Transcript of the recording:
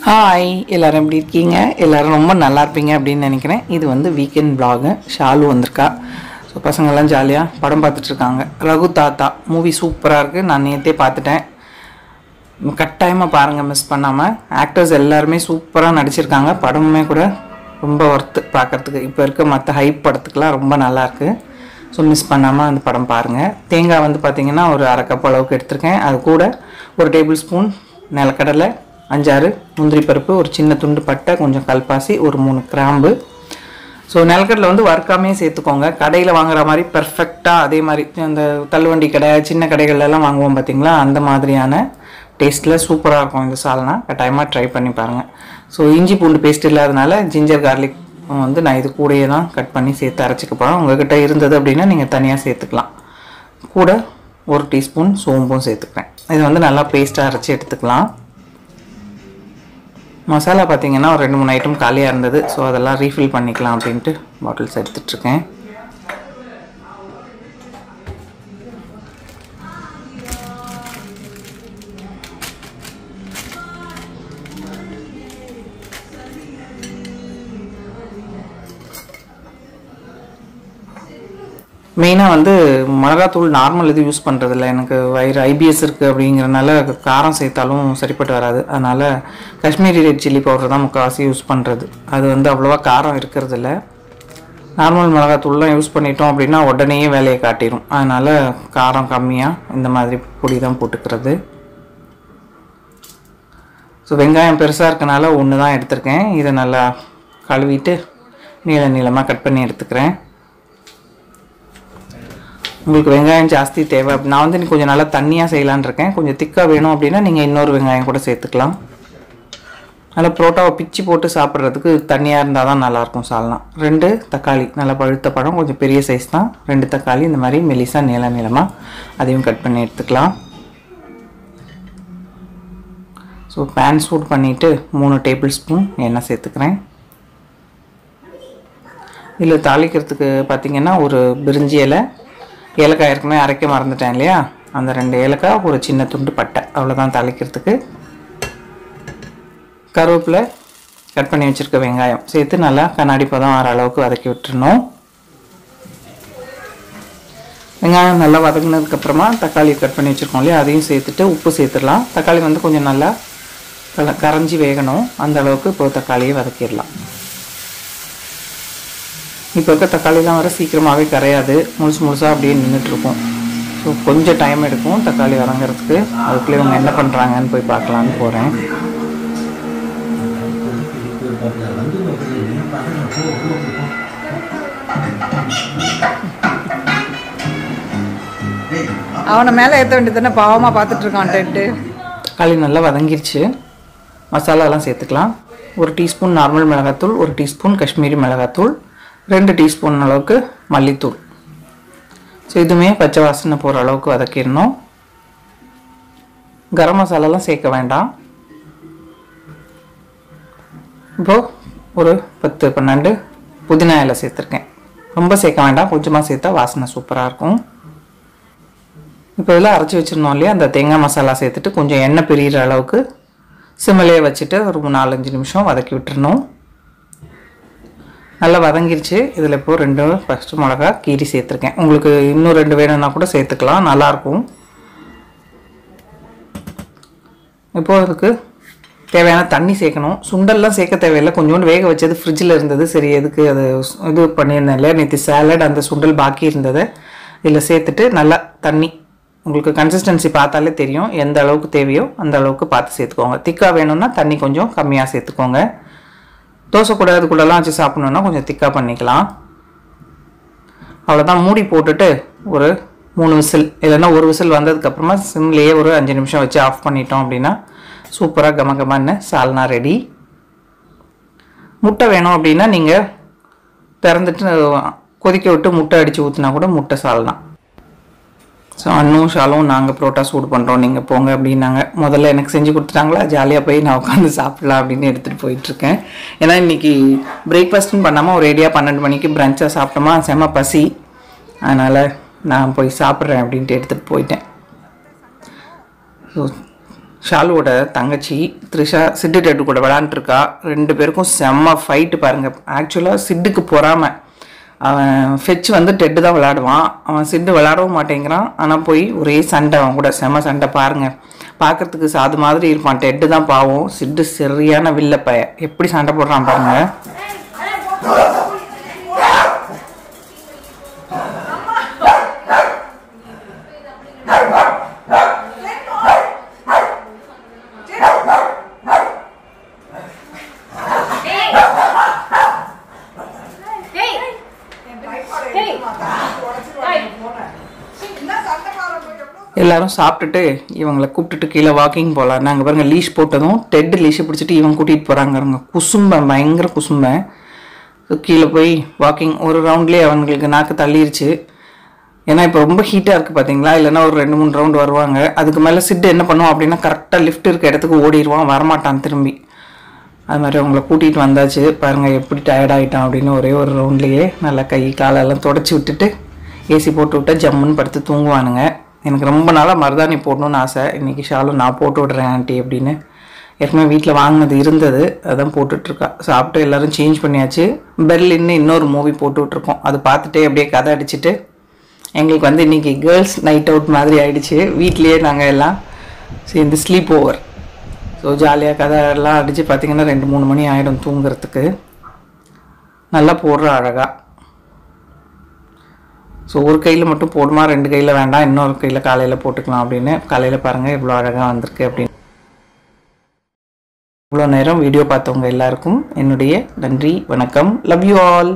Hi எல்லோரும் எப்படி இருக்கீங்க? எல்லோரும் ரொம்ப நல்லா இருப்பீங்க அப்படின்னு நினைக்கிறேன். இது வந்து வீக்கெண்ட் vlog. ஷாலு வந்திருக்கா. ஸோ பசங்கள்லாம் ஜாலியாக படம் பார்த்துட்ருக்காங்க. ரகு தாத்தா மூவி சூப்பராக இருக்குது. நான் நேற்றே பார்த்துட்டேன். கட்டாயமாக பாருங்கள், மிஸ் பண்ணாமல். ஆக்டர்ஸ் எல்லாருமே சூப்பராக நடிச்சிருக்காங்க. படமுமே கூட ரொம்ப ஒர்த்து பார்க்குறதுக்கு. இப்போ இருக்க மற்ற ஹைப் படத்துக்கெலாம் ரொம்ப நல்லாயிருக்கு. ஸோ மிஸ் பண்ணாமல் அந்த படம் பாருங்கள். தேங்காய் வந்து பார்த்திங்கன்னா ஒரு அரை கப் அளவுக்கு எடுத்திருக்கேன். அது கூட ஒரு டேபிள் ஸ்பூன் நிலக்கடலை, 5-6 முந்திரி பருப்பு, ஒரு சின்ன துண்டு பட்டை, கொஞ்சம் கல்பாசி, ஒரு 3 கிராம்பு. ஸோ நிலக்கடலை வந்து வறுக்காமே சேர்த்துக்கோங்க. கடையில் வாங்குற மாதிரி பர்ஃபெக்டாக அதே மாதிரி அந்த தள்ளுவண்டி கடை, சின்ன கடைகள்லாம் வாங்குவோம் பார்த்திங்களா, அந்த மாதிரியான டேஸ்ட்டில் சூப்பராக இருக்கும் இந்த சால்னா. கட்டாயமாக ட்ரை பண்ணி பாருங்கள். ஸோ இஞ்சி பூண்டு பேஸ்ட் இல்லாதனால ஜிஞ்சர் கார்லிக் வந்து நான் இது கூடயே தான் கட் பண்ணி சேர்த்து அரைச்சிக்க போகிறேன். உங்கள்கிட்ட இருந்தது அப்படின்னா நீங்கள் தனியாக சேர்த்துக்கலாம். கூட 1 டீஸ்பூன் சோம்பும் சேர்த்துக்கிறேன். இது வந்து நல்லா பேஸ்ட்டாக அரைச்சி எடுத்துக்கலாம். மசாலா பார்த்திங்கன்னா ஒரு 2-3 ஐட்டம் காலியாக இருந்தது. ஸோ அதெல்லாம் ரீஃபில் பண்ணிக்கலாம் அப்படின்ட்டு பாட்டில்ஸ் எடுத்துகிட்ருக்கேன். மெயினாக வந்து மிளகாத்தூள் நார்மல் இது யூஸ் பண்ணுறதில்ல. எனக்கு வயிறு ஐபிஎஸ் இருக்குது அப்படிங்கிறனால காரம் சேர்த்தாலும் சரிப்பட்டு வராது. அதனால் காஷ்மீரி ரெட் சில்லி பவுடர் தான் முக்கால்வாசி யூஸ் பண்ணுறது. அது வந்து அவ்வளோவா காரம் இருக்கிறதில்ல. நார்மல் மிளகாத்தூள்லாம் யூஸ் பண்ணிட்டோம் அப்படின்னா உடனேயே வேலையை காட்டிடும். அதனால் காரம் கம்மியாக இந்த மாதிரி பொடி தான் போட்டுக்கிறது. ஸோ வெங்காயம் பெருசாக இருக்கனால 1 தான் எடுத்திருக்கேன். இதை நல்லா கழுவிட்டு நீளமாக கட் பண்ணி எடுத்துக்கிறேன். உங்களுக்கு வெங்காயம் ஜாஸ்தி தேவை. நான் வந்து கொஞ்சம் நல்லா தண்ணியாக செய்யலான்னு இருக்கேன். கொஞ்சம் திக்காக வேணும் அப்படின்னா நீங்கள் இன்னொரு வெங்காயம் கூட சேர்த்துக்கலாம். நல்லா புரோட்டாவை பிச்சு போட்டு சாப்பிட்றதுக்கு தண்ணியாக இருந்தால் தான் நல்லாயிருக்கும் சால்னா. 2 தக்காளி, நல்லா பழுத்த பழம், கொஞ்சம் பெரிய சைஸ் தான். 2 தக்காளி இந்த மாதிரி மெலிசாக நீளமாக அதையும் கட் பண்ணி எடுத்துக்கலாம். ஸோ பேன் சூட் பண்ணிவிட்டு 3 டேபிள் ஸ்பூன் எண்ணெய் சேர்த்துக்கிறேன். இதில் தாளிக்கிறதுக்கு பார்த்திங்கன்னா ஒரு பிரிஞ்சி இலை, ஏலக்காய் ஏற்கனவே அரைக்க மறந்துட்டேன் இல்லையா, அந்த 2 ஏலக்காய், ஒரு சின்ன துண்டு பட்டை, அவ்வளோதான் தாளிக்கிறதுக்கு. கருவேப்பிலை, கட் பண்ணி வச்சுருக்க வெங்காயம் சேர்த்து நல்லா கண்ணாடி பதம் ஆற அளவுக்கு வதக்கி விட்டுறணும். வெங்காயம் நல்லா வதங்கினதுக்கப்புறமா தக்காளி கட் பண்ணி வச்சுருக்கோம் இல்லையா, அதையும் சேர்த்துட்டு உப்பு சேர்த்துடலாம். தக்காளி வந்து கொஞ்சம் நல்லா கரைஞ்சி வேகணும். அந்த அளவுக்கு இப்போ தக்காளியை வதக்கிடலாம். இப்போ இருக்க தக்காளிலாம் வர சீக்கிரமாகவே கரையாது, முழுசாக அப்படியே நின்றுட்டுருக்கும். ஸோ கொஞ்சம் டைம் எடுக்கும் தக்காளி வதங்கிறதுக்கு. அதுக்குள்ளே இவங்க என்ன பண்ணுறாங்கன்னு போய் பார்க்கலான்னு போகிறேன். அவனை மேலே ஏற்ற வேண்டியது தானே, பாவமாக பார்த்துட்ருக்கான்ட்டு. தக்காளி நல்லா வதங்கிருச்சு. மசாலாலாம் சேர்த்துக்கலாம். 1 டீஸ்பூன் நார்மல் மிளகாத்தூள், 1 டீஸ்பூன் காஷ்மீரி மிளகாத்தூள், 2 டீஸ்பூன் அளவுக்கு மல்லித்தூள். ஸோ இதுவுமே பச்சை வாசனை போகிற அளவுக்கு வதக்கிடணும். கரம் மசாலாலாம் சேர்க்க வேண்டாம். இப்போது ஒரு 10-12 புதினா இலை சேர்த்துருக்கேன். ரொம்ப சேர்க்க வேண்டாம், கொஞ்சமாக சேர்த்தா வாசனை சூப்பராக இருக்கும். இப்போ இதில் அரைச்சி வச்சுருந்தோம் இல்லையா, அந்த தேங்காய் மசாலா சேர்த்துட்டு கொஞ்சம் எண்ணெய் பிரிகிற அளவுக்கு சிம்மிலே வச்சுட்டு ஒரு 4-5 நிமிஷம் வதக்கி விட்டுறணும். நல்லா வதங்கிருச்சு. இதில் இப்போது 2 ஃபஸ்ட்டு மிளகா கீரி சேர்த்துருக்கேன். உங்களுக்கு இன்னும் 2 வேணும்னா கூட சேர்த்துக்கலாம், நல்லாயிருக்கும். இப்போது அதுக்கு தேவையான தண்ணி சேர்க்கணும். சுண்டல்லாம் சேர்க்க தேவையில்லை, கொஞ்சோண்டு வேக வச்சது ஃப்ரிட்ஜில் இருந்தது. சரி எதுக்கு அது இது பண்ணியிருந்தேன் இல்லையா, நேற்று சாலட், அந்த சுண்டல் பாக்கி இருந்ததை இதில் சேர்த்துட்டு நல்லா தண்ணி, உங்களுக்கு கன்சிஸ்டன்சி பார்த்தாலே தெரியும் எந்த அளவுக்கு தேவையோ அந்த அளவுக்கு பார்த்து சேர்த்துக்கோங்க. திக்காக வேணும்னா தண்ணி கொஞ்சம் கம்மியாக சேர்த்துக்கோங்க. தோசை கூட அது கூடலாம் வச்சு சாப்பிட்ணுன்னா கொஞ்சம் திக்காக பண்ணிக்கலாம். அவ்வளோதான். மூடி போட்டுட்டு ஒரு 3 விசில் இல்லைன்னா 1 விசில் வந்ததுக்கப்புறமா சிம்லேயே ஒரு 5 நிமிஷம் வச்சு ஆஃப் பண்ணிட்டோம் அப்படின்னா சூப்பராக கமகமான சால்னா ரெடி. முட்டை வேணும் அப்படின்னா நீங்கள் திறந்துட்டு கொதிக்க விட்டு முட்டை அடித்து ஊற்றினா கூட முட்டை சால்னா. ஸோ அண்ணும் ஷாலும் நாங்கள் புரோட்டா சூடு பண்ணுறோம், நீங்கள் போங்க அப்படின்னாங்க. முதல்ல எனக்கு செஞ்சு கொடுத்துட்டாங்களா, ஜாலியாக போய் நான் உட்காந்து சாப்பிட்லாம் அப்படின்னு எடுத்துகிட்டு போயிட்டுருக்கேன். ஏன்னா இன்றைக்கி பிரேக்ஃபாஸ்ட்டுன்னு பண்ணாமல் ஒரு ரெடியாக 12 மணிக்கு பிரஞ்சாக சாப்பிட்டோமா, செம்ம பசி. அதனால் நான் போய் சாப்பிட்றேன் அப்படின்ட்டு எடுத்துகிட்டு போயிட்டேன். ஸோ ஷாலுவோட தங்கச்சி த்ரிஷா சிட்டு டெட்டு கூட விளாண்டுருக்கா. 2 பேருக்கும் செம்ம ஃபைட்டு பாருங்கள். ஆக்சுவலாக சிட்டுக்கு பொறாமல். அவன் ஃபெச் வந்து டெட்டு தான் விளாடுவான். அவன் சிட்டு விளாடவும் மாட்டேங்கிறான். ஆனால் போய் ஒரே சண்டை, அவன் கூட செம்ம சண்டை பாருங்கள். பார்க்குறதுக்கு சாது மாதிரி இருப்பான். டெட்டு தான் பாவம். சிட்டு சரியான வில்லப்பைய எப்படி சண்டை போடுறான் பாருங்கள். எல்லாரும் சாப்பிட்டுட்டு இவங்களை கூப்பிட்டுட்டு கீழே வாக்கிங் போகலாம். நாங்கள் பாருங்கள் லீஷ் போட்டதும் டெட்டு லீஷை பிடிச்சிட்டு இவங்க கூட்டிகிட்டு போகிறாங்க. குசும்பேன், பயங்கர குசும்பேன். ஸோ கீழே போய் வாக்கிங் ஒரு ரவுண்ட்லேயே அவங்களுக்கு நாக்கு தள்ளிருச்சு. ஏன்னா இப்போ ரொம்ப ஹீட்டாக இருக்குது பார்த்தீங்களா. இல்லைன்னா ஒரு 2-3 ரவுண்டு வருவாங்க. அதுக்கு மேலே சிட்டு என்ன பண்ணுவோம் அப்படின்னா கரெக்டாக லிஃப்ட் இருக்க இடத்துக்கு ஓடிடுவான், வரமாட்டான் திரும்பி. அது மாதிரி அவங்கள கூட்டிகிட்டு வந்தாச்சு. பாருங்கள் எப்படி டயர்டாகிட்டான் அப்படின்னு. ஒரே ஒரு ரவுண்ட்லேயே நல்லா கை காலெல்லாம் தொடச்சி விட்டுட்டு ஏசி போட்டு விட்டா ஜம்முன்னு படுத்து தூங்குவானுங்க. எனக்கு ரொம்ப நாளாக மருதாணி போடணுன்னு ஆசை. இன்றைக்கி ஷாலும் நான் போட்டு விட்றேன் ஆண்டி அப்படின்னு. ஏற்கனவே வீட்டில் வாங்கினது இருந்தது, அதான் போட்டுட்ருக்கா. சாப்பிட்டு எல்லோரும் சேஞ்ச் பண்ணியாச்சு. பெர்லின்னு இன்னொரு மூவி போட்டு விட்ருக்கோம். அது பார்த்துட்டே அப்படியே கதை அடிச்சுட்டு எங்களுக்கு வந்து இன்றைக்கி கேர்ள்ஸ் நைட் அவுட் மாதிரி ஆகிடுச்சு. வீட்லேயே நாங்கள் எல்லாம் சேர்ந்து ஸ்லீப் ஓவர். ஸோ ஜாலியாக கதை எல்லாம் அடித்து பார்த்திங்கன்னா 2-3 மணி ஆகிடும் தூங்குறதுக்கு. நல்லா போடுற அழகாக. ஸோ ஒரு கையில் மட்டும் போடுமா, 2 கையில் வேண்டாம், இன்னொரு கையில் காலையில் போட்டுக்கலாம் அப்படின்னு. காலையில் பாருங்கள் இவ்வளோ அழகாக வந்திருக்கு அப்படின்னு. இவ்வளோ நேரம் வீடியோ பார்த்தவங்க எல்லாருக்கும் என்னுடைய நன்றி, வணக்கம். Love you all.